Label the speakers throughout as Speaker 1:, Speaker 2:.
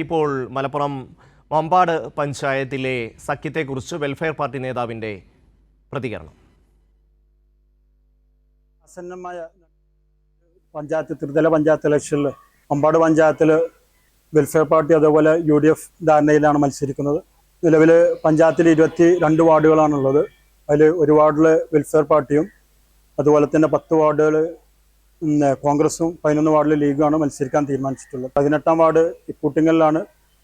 Speaker 1: ഇപ്പോൾ മലപ്പുറം മമ്പാട് പഞ്ചായത്തിലെ സഖ്യത്തെക്കുറിച്ച് welfare party നേതാവിൻ്റെ പ്രതികരണം.
Speaker 2: ആസന്നമായ പഞ്ചായത്ത് ത്രിതല പഞ്ചായത്ത് ഇലക്ഷനിൽ മമ്പാട് പഞ്ചായത്തിൽ വെൽഫെയർ പാർട്ടി അതുപോലെ UDF ധാരണയിലാണ് മത്സരിക്കുന്നത്. നിലവിൽ പഞ്ചായത്തിൽ 22 വാർഡുകളാണുള്ളത്. അതിൽ ഒരു വാർഡിൽ വെൽഫെയർ പാർട്ടിയും അതുപോലെ തന്നെ 10 വാർഡുകൾ കോൺഗ്രസും 11 വാർഡിൽ ലീഗുമാണ് മത്സരിക്കാൻ തീരുമാനിച്ചിട്ടുള്ളത്. 18ാം വാർഡ് ഇപ്പൂട്ടിങ്ങലിലാണ്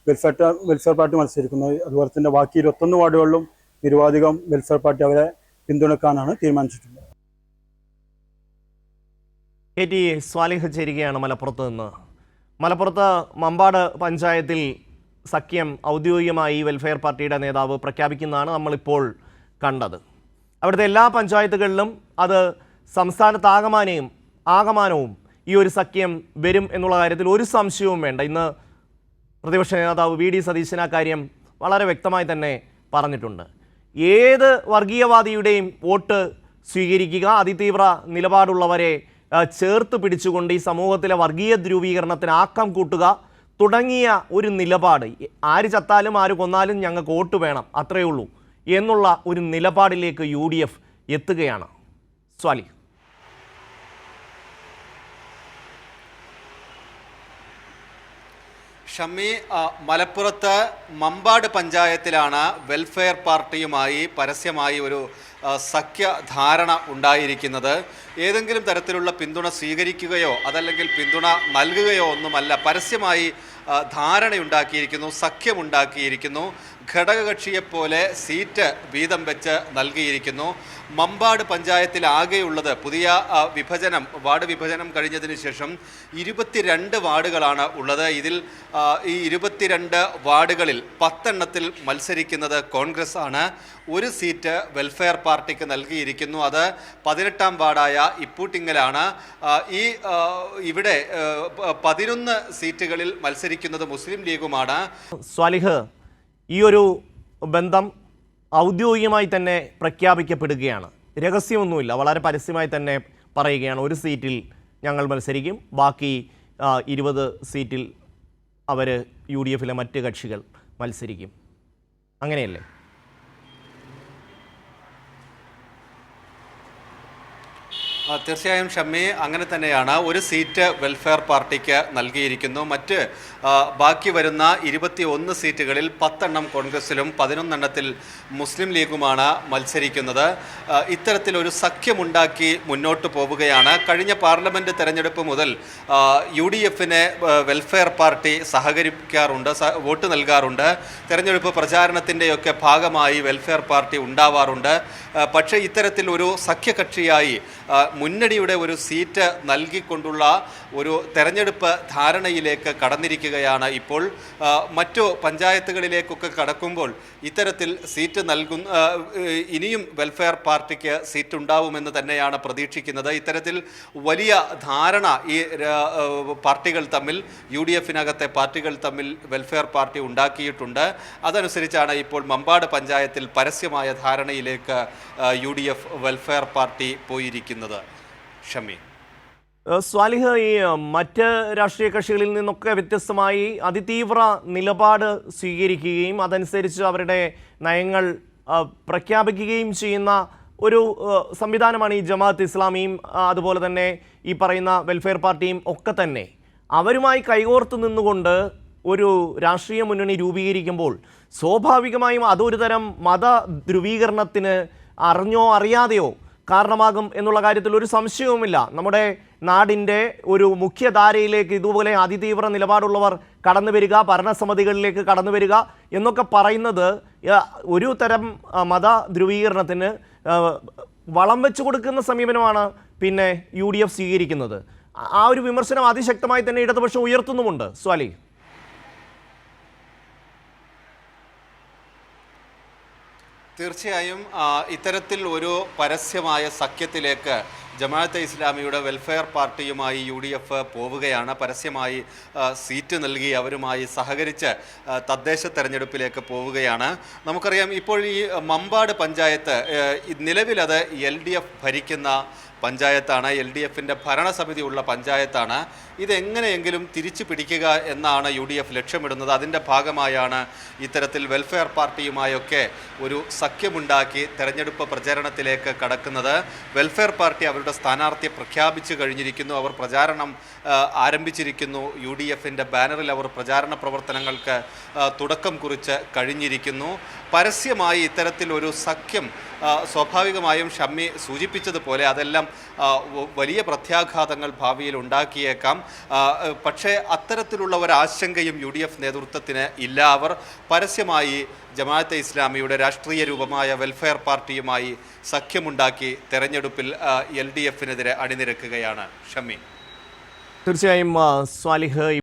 Speaker 2: വെൽഫെയർ പാർട്ടി മത്സരിക്കുന്നത്. അതുപോലെ തന്നെ ബാക്കി 21 വാർഡുകളിലും നിരവധികം വെൽഫെയർ പാർട്ടി അവരെ പിന്തുണക്കാനാണ് തീരുമാനിച്ചിട്ടുള്ളത്.
Speaker 1: KT സ്വാലിഹ് ചേരുകയാണ് മലപ്പുറത്ത് നിന്ന്. മലപ്പുറത്ത് മമ്പാട് പഞ്ചായത്തിൽ സഖ്യം ഔദ്യോഗികമായി വെൽഫെയർ പാർട്ടിയുടെ നേതാവ് പ്രഖ്യാപിക്കുന്നതാണ് നമ്മളിപ്പോൾ കണ്ടത്. അവിടുത്തെ എല്ലാ പഞ്ചായത്തുകളിലും അത് ആകമാനവും ഈ ഒരു സഖ്യം വരും എന്നുള്ള കാര്യത്തിൽ ഒരു സംശയവും വേണ്ട. ഇന്ന് പ്രതിപക്ഷ നേതാവ് VD സതീശൻ ആ കാര്യം വളരെ വ്യക്തമായി തന്നെ പറഞ്ഞിട്ടുണ്ട്. ഏത് വർഗീയവാദിയുടെയും വോട്ട് സ്വീകരിക്കുക, അതിതീവ്ര നിലപാടുള്ളവരെ ചേർത്ത് പിടിച്ചുകൊണ്ട് ഈ സമൂഹത്തിലെ വർഗീയ ധ്രുവീകരണത്തിന് ആക്കം കൂട്ടുക തുടങ്ങിയ ഒരു നിലപാട്, ആര് ചത്താലും ആര് കൊന്നാലും ഞങ്ങൾക്ക് വോട്ട് വേണം, അത്രയേ ഉള്ളൂ എന്നുള്ള ഒരു നിലപാടിലേക്ക് UDF എത്തുകയാണ്. സ്വാലി,
Speaker 3: ഷമ്മി, മലപ്പുറത്ത് മമ്പാട് പഞ്ചായത്തിലാണ് വെൽഫെയർ പാർട്ടിയുമായി പരസ്യമായി ഒരു സഖ്യധാരണ ഉണ്ടായിരിക്കുന്നത്. ഏതെങ്കിലും തരത്തിലുള്ള പിന്തുണ സ്വീകരിക്കുകയോ അതല്ലെങ്കിൽ പിന്തുണ നൽകുകയോ ഒന്നുമല്ല, പരസ്യമായി ധാരണയുണ്ടാക്കിയിരിക്കുന്നു, സഖ്യമുണ്ടാക്കിയിരിക്കുന്നു. ഘടകകക്ഷിയെപ്പോലെ സീറ്റ് വീതം വെച്ച് നൽകിയിരിക്കുന്നു. മമ്പാട് പഞ്ചായത്തിൽ ആകെയുള്ളത് പുതിയ വാർഡ് വിഭജനം കഴിഞ്ഞതിന് ശേഷം 22 വാർഡുകളാണ് ഉള്ളത്. ഇതിൽ ഈ 22 വാർഡുകളിൽ 10 എണ്ണത്തിൽ മത്സരിക്കുന്നത് കോൺഗ്രസ് ആണ്. ഒരു സീറ്റ് വെൽഫെയർ പാർട്ടിക്ക് നൽകിയിരിക്കുന്നു. അത് 18ാം വാർഡായ ഇപ്പൂട്ടിങ്ങലാണ്. ഇവിടെ 11 സീറ്റുകളിൽ മത്സരിക്കുന്നത് മുസ്ലിം ലീഗുമാണ്.
Speaker 1: സ്വാലിഹ്, ഈ ഒരു ബന്ധം ഔദ്യോഗികമായി തന്നെ പ്രഖ്യാപിക്കപ്പെടുകയാണ്, രഹസ്യമൊന്നുമില്ല, വളരെ പരസ്യമായി തന്നെ പറയുകയാണ്. ഒരു സീറ്റിൽ ഞങ്ങൾ മത്സരിക്കും, ബാക്കി 20 സീറ്റിൽ അവർ UDFിലെ മറ്റ് കക്ഷികൾ മത്സരിക്കും, അങ്ങനെയല്ലേ?
Speaker 3: തീർച്ചയായും ഷമ്മി, അങ്ങനെ തന്നെയാണ്. ഒരു സീറ്റ് വെൽഫെയർ പാർട്ടിക്ക് നൽകിയിരിക്കുന്നു. മറ്റ് ബാക്കി വരുന്ന 21 സീറ്റുകളിൽ 10 എണ്ണം കോൺഗ്രസിലും 11 എണ്ണത്തിൽ മുസ്ലിം ലീഗുമാണ് മത്സരിക്കുന്നത്. ഇത്തരത്തിലൊരു സഖ്യമുണ്ടാക്കി മുന്നോട്ട് പോവുകയാണ്. കഴിഞ്ഞ പാർലമെൻറ്റ് തെരഞ്ഞെടുപ്പ് മുതൽ UDFിനെ വെൽഫെയർ പാർട്ടി സഹകരിക്കാറുണ്ട്, വോട്ട് നൽകാറുണ്ട്. തെരഞ്ഞെടുപ്പ് പ്രചാരണത്തിൻ്റെയൊക്കെ ഭാഗമായി വെൽഫെയർ പാർട്ടി ഉണ്ടാവാറുണ്ട്. പക്ഷേ ഇത്തരത്തിൽ ഒരു സഖ്യകക്ഷിയായി മുന്നണിയുടെ ഒരു സീറ്റ് നൽകിക്കൊണ്ടുള്ള ഒരു തെരഞ്ഞെടുപ്പ് ധാരണയിലേക്ക് കടന്നിരിക്കുകയാണ് ഇപ്പോൾ. മറ്റു പഞ്ചായത്തുകളിലേക്കൊക്കെ കടക്കുമ്പോൾ ഇത്തരത്തിൽ സീറ്റ് ഇനിയും വെൽഫെയർ പാർട്ടിക്ക് സീറ്റ് ഉണ്ടാവുമെന്ന് തന്നെയാണ് പ്രതീക്ഷിക്കുന്നത്. ഇത്തരത്തിൽ വലിയ ധാരണ ഈ പാർട്ടികൾ തമ്മിൽ, UDFിനകത്തെ പാർട്ടികൾ തമ്മിൽ വെൽഫെയർ പാർട്ടി ഉണ്ടാക്കിയിട്ടുണ്ട്. അതനുസരിച്ചാണ് ഇപ്പോൾ മമ്പാട് പഞ്ചായത്തിൽ പരസ്യമായ ധാരണയിലേക്ക് UDF വെൽഫെയർ പാർട്ടി പോയിരിക്കുന്നത്. ഷമി,
Speaker 1: സ്വാലിഹ്, ഈ മറ്റ് രാഷ്ട്രീയ കക്ഷികളിൽ നിന്നൊക്കെ വ്യത്യസ്തമായി അതിതീവ്ര നിലപാട് സ്വീകരിക്കുകയും അതനുസരിച്ച് അവരുടെ നയങ്ങൾ പ്രഖ്യാപിക്കുകയും ചെയ്യുന്ന ഒരു സംവിധാനമാണ് ഈ ജമാഅത്ത് ഇസ്ലാമിയും അതുപോലെ തന്നെ ഈ പറയുന്ന വെൽഫെയർ പാർട്ടിയും ഒക്കെ തന്നെ. അവരുമായി കൈകോർത്ത് നിന്നുകൊണ്ട് ഒരു രാഷ്ട്രീയ മുന്നണി രൂപീകരിക്കുമ്പോൾ സ്വാഭാവികമായും അതൊരു തരം മത ധ്രുവീകരണത്തിന് അറിഞ്ഞോ അറിയാതെയോ കാരണമാകും എന്നുള്ള കാര്യത്തിൽ ഒരു സംശയവുമില്ല. നമ്മുടെ നാടിൻ്റെ ഒരു മുഖ്യധാരയിലേക്ക് ഇതുപോലെ അതിതീവ്ര നിലപാടുള്ളവർ കടന്നു വരിക, ഭരണസമിതികളിലേക്ക് കടന്നു വരിക എന്നൊക്കെ പറയുന്നത് ഒരു തരം മത ധ്രുവീകരണത്തിന് വളം വെച്ച് കൊടുക്കുന്ന സമീപനമാണ് പിന്നെ UDF സ്വീകരിക്കുന്നത്. ആ ഒരു വിമർശനം അതിശക്തമായി തന്നെ ഇടതുപക്ഷം ഉയർത്തുന്നുമുണ്ട്. സ്വാലി,
Speaker 3: തീർച്ചയായും ഇത്തരത്തിൽ ഒരു പരസ്യമായ സഖ്യത്തിലേക്ക് ജമാഅത്തെ ഇസ്ലാമിയുടെ വെൽഫെയർ പാർട്ടിയുമായി UDF പോവുകയാണ്. പരസ്യമായി സീറ്റ് നൽകി അവരുമായി സഹകരിച്ച് തദ്ദേശ തെരഞ്ഞെടുപ്പിലേക്ക് പോവുകയാണ്. നമുക്കറിയാം, ഇപ്പോൾ ഈ മമ്പാട് പഞ്ചായത്ത് നിലവിലത് LDF ഭരിക്കുന്ന പഞ്ചായത്താണ്, LDFിൻ്റെ ഭരണസമിതി ഉള്ള പഞ്ചായത്താണ്. ഇതെങ്ങനെയെങ്കിലും തിരിച്ചു പിടിക്കുക എന്നാണ് UDF ലക്ഷ്യമിടുന്നത്. അതിൻ്റെ ഭാഗമായാണ് ഇത്തരത്തിൽ വെൽഫെയർ പാർട്ടിയുമായൊക്കെ ഒരു സഖ്യമുണ്ടാക്കി തെരഞ്ഞെടുപ്പ് പ്രചാരണത്തിലേക്ക് കടക്കുന്നത്. വെൽഫെയർ പാർട്ടി അവരുടെ സ്ഥാനാർത്ഥിയെ പ്രഖ്യാപിച്ചു കഴിഞ്ഞിരിക്കുന്നു. അവർ പ്രചാരണം ആരംഭിച്ചിരിക്കുന്നു. UDFിൻ്റെ ബാനറിൽ അവർ പ്രചാരണ പ്രവർത്തനങ്ങൾക്ക് തുടക്കം കുറിച്ച് കഴിഞ്ഞിരിക്കുന്നു. പരസ്യമായി ഇത്തരത്തിൽ ഒരു സഖ്യം സ്വാഭാവികമായും ഷമ്മി സൂചിപ്പിച്ചതുപോലെ അതെല്ലാം വലിയ പ്രത്യാഘാതങ്ങൾ ഭാവിയിൽ ഉണ്ടാക്കിയേക്കാം. പക്ഷേ അത്തരത്തിലുള്ള ഒരാശങ്കയും UDF നേതൃത്വത്തിന് ഇല്ല. അവർ പരസ്യമായി ജമാഅത്തെ ഇസ്ലാമിയുടെ രാഷ്ട്രീയ രൂപമായ വെൽഫെയർ പാർട്ടിയുമായി സഖ്യമുണ്ടാക്കി തെരഞ്ഞെടുപ്പിൽ LDFിനെതിരെ അണിനിരക്കുകയാണ്. ഷമ്മി.
Speaker 1: തീർച്ചയായും സ്വാലിഹ്